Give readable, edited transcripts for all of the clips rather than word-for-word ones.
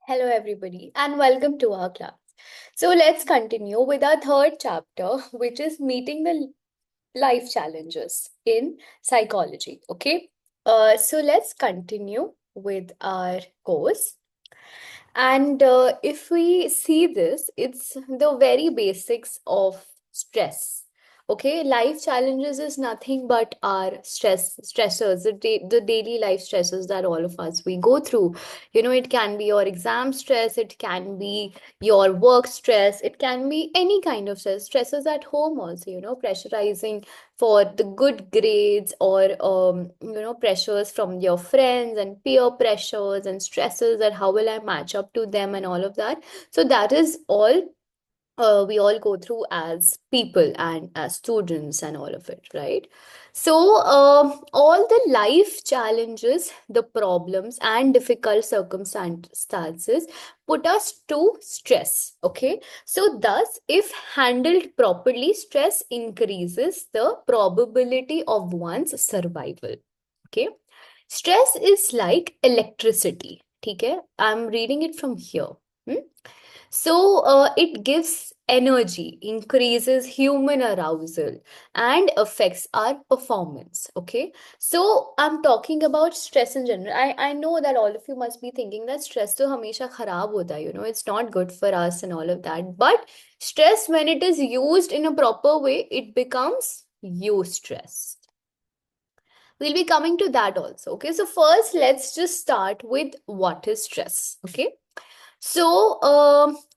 Hello, everybody, and welcome to our class. So, let's continue with our third chapter, which is meeting the life challenges in psychology. Okay, so let's continue with our course. And if we see this, it's the very basics of stress. Okay, life challenges is nothing but our stressors, the daily life stresses that all of us we go through. It can be your exam stress, it can be your work stress, it can be any kind of stress, stresses at home also, pressurizing for the good grades or pressures from your friends and peer pressures and stresses that how will I match up to them and all of that. So that is all we all go through as people and as students and all of it, right? So all the life challenges, the problems and difficult circumstances put us to stress. Okay, so thus if handled properly, stress increases the probability of one's survival. Okay, stress is like electricity. Okay, I'm reading it from here. Hmm? So it gives energy, increases human arousal, and affects our performance. Okay. So I'm talking about stress in general. I know that all of you must be thinking that stress to hamesha kharab hota hai, it's not good for us and all of that. But stress, when it is used in a proper way, it becomes eustress. We'll be coming to that also. Okay. So first, let's just start with what is stress. Okay. So,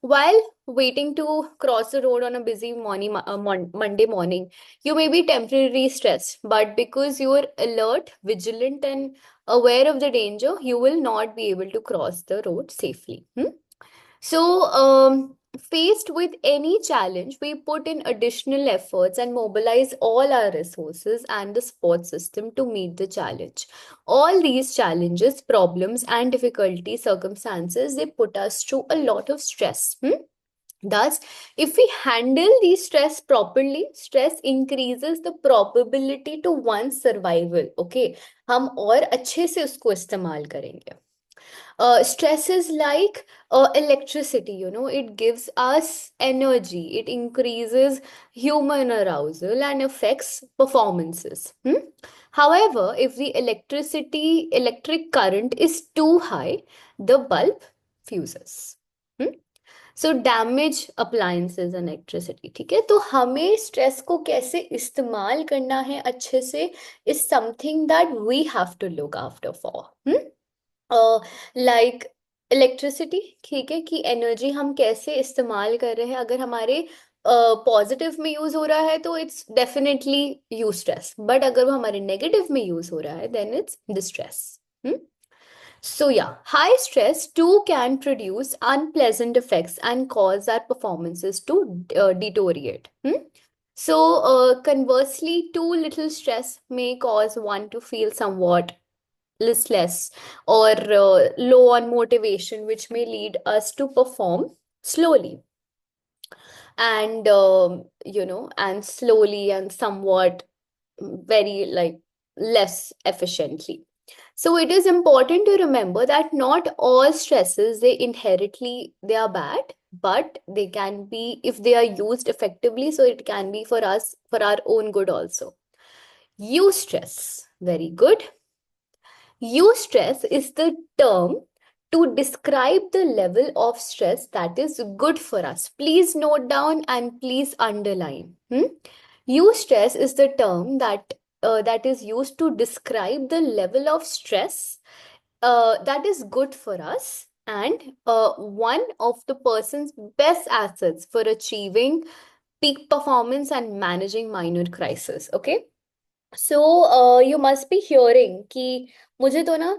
while waiting to cross the road on a busy Monday morning, you may be temporarily stressed, but because you are alert, vigilant, and aware of the danger, you will not be able to cross the road safely. So, faced with any challenge, we put in additional efforts and mobilize all our resources and the support system to meet the challenge. All these challenges, problems, and difficulty circumstances, they put us through a lot of stress. Thus, if we handle the stress properly, stress increases the probability to one's survival. Okay, हम और अच्छे से उसको इस्तेमाल करेंगे. Stress is like electricity, it gives us energy, it increases human arousal and affects performances. However, if the electric current is too high, the bulb fuses. So damage appliances and electricity. ठीक है, तो हमें stress को कैसे इस्तेमाल करना है अच्छे से is something that we have to look after for. Like electricity. ठीक है, कि एनर्जी हम कैसे इस्तेमाल कर रहे हैं. अगर हमारे पॉजिटिव में यूज हो रहा है तो it's definitely eustress, but अगर वो हमारे नेगेटिव में यूज हो रहा है then it's distress. So yeah, high stress too can produce unpleasant effects and cause our performances to deteriorate. So conversely, too little stress may cause one to feel somewhat listless or low on motivation, which may lead us to perform slowly and and slowly and somewhat very like less efficiently. So it is important to remember that not all stresses they are bad, but they can be if they are used effectively. So it can be for us for our own good also. Eustress, very good. Eustress is the term to describe the level of stress that is good for us. Please note down and please underline. Eustress is the term that is used to describe the level of stress that is good for us and one of the person's best assets for achieving peak performance and managing minor crisis. Okay. So you must be hearing कि मुझे तो ना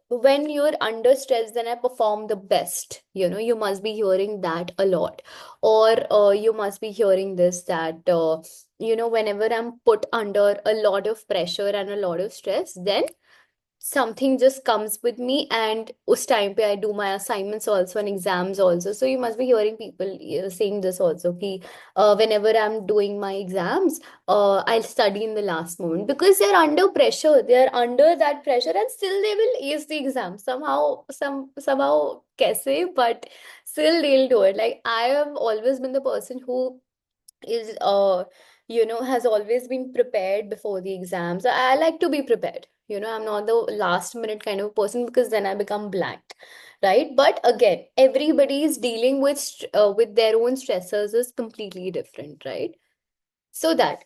when you're under stress then I perform the best. You must be hearing that a lot. Or you must be hearing this that whenever I'm put under a lot of pressure and a lot of stress, then something just comes with me, and उस time पे I do my assignments also and exams also. So you must be hearing people saying this also कि whenever I'm doing my exams, I'll study in the last moment because they're under pressure. They're under that pressure and still they will ace the exam somehow, somehow कैसे, but still they'll do it. Like I have always been the person who is has always been prepared before the exams. I like to be prepared. I'm not the last minute kind of person because then I become blank, right? But again, everybody is dealing with their own stressors is completely different, right? So that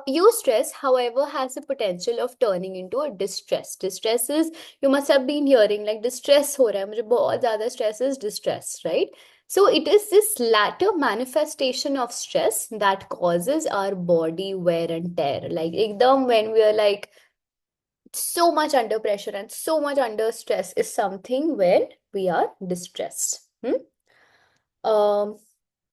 eustress, however, has the potential of turning into a distress. Distress is, you must have been hearing like distress हो रहा है मुझे बहुत ज़्यादा stress is distress, right? So it is this latter manifestation of stress that causes our body wear and tear. Like एकदम when we are like so much under pressure and so much under stress is something when we are distressed. Um,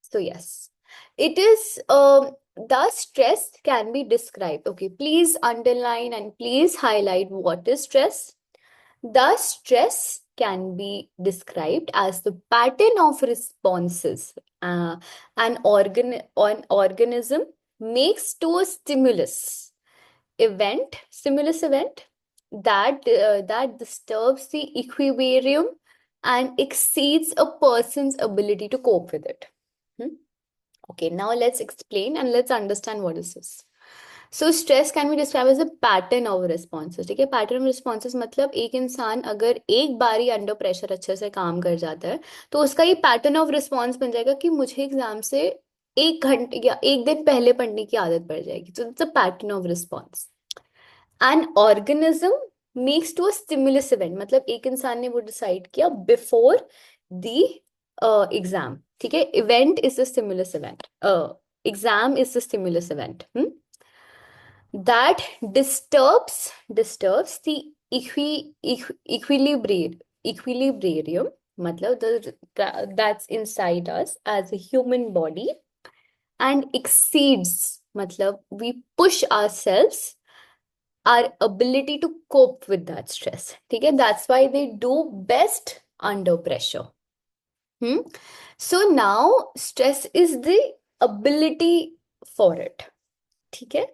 so yes, it is the stress can be described. Okay, please underline and please highlight what is stress. The stress can be described as the pattern of responses an organism makes to a stimulus event that disturbs the equilibrium and exceeds a person's ability to cope with it. Hmm? Okay, now let's explain and let's understand what is this. So stress can be described as a pattern of responses. ठीक है, pattern of responses मतलब एक इंसान अगर एक बार ही under pressure अच्छे से काम कर जाता है तो उसका ये पैटर्न ऑफ रिस्पॉन्स बन जाएगा कि मुझे एग्जाम से 1 घंटे या 1 दिन पहले पढ़ने की आदत पड़ जाएगी. So it's a pattern of response. An organism makes to a stimulus event मतलब एक इंसान ने वो डिसाइड किया बिफोर द एग्जाम. ठीक है, event is the stimulus event, exam is the stimulus event that disturbs the equilibrium मतलब that's inside us as a human body and exceeds मतलब we push ourselves our ability to cope with that stress. ठीक है, that's why they do best under pressure. So now stress is the ability for it. ठीक है,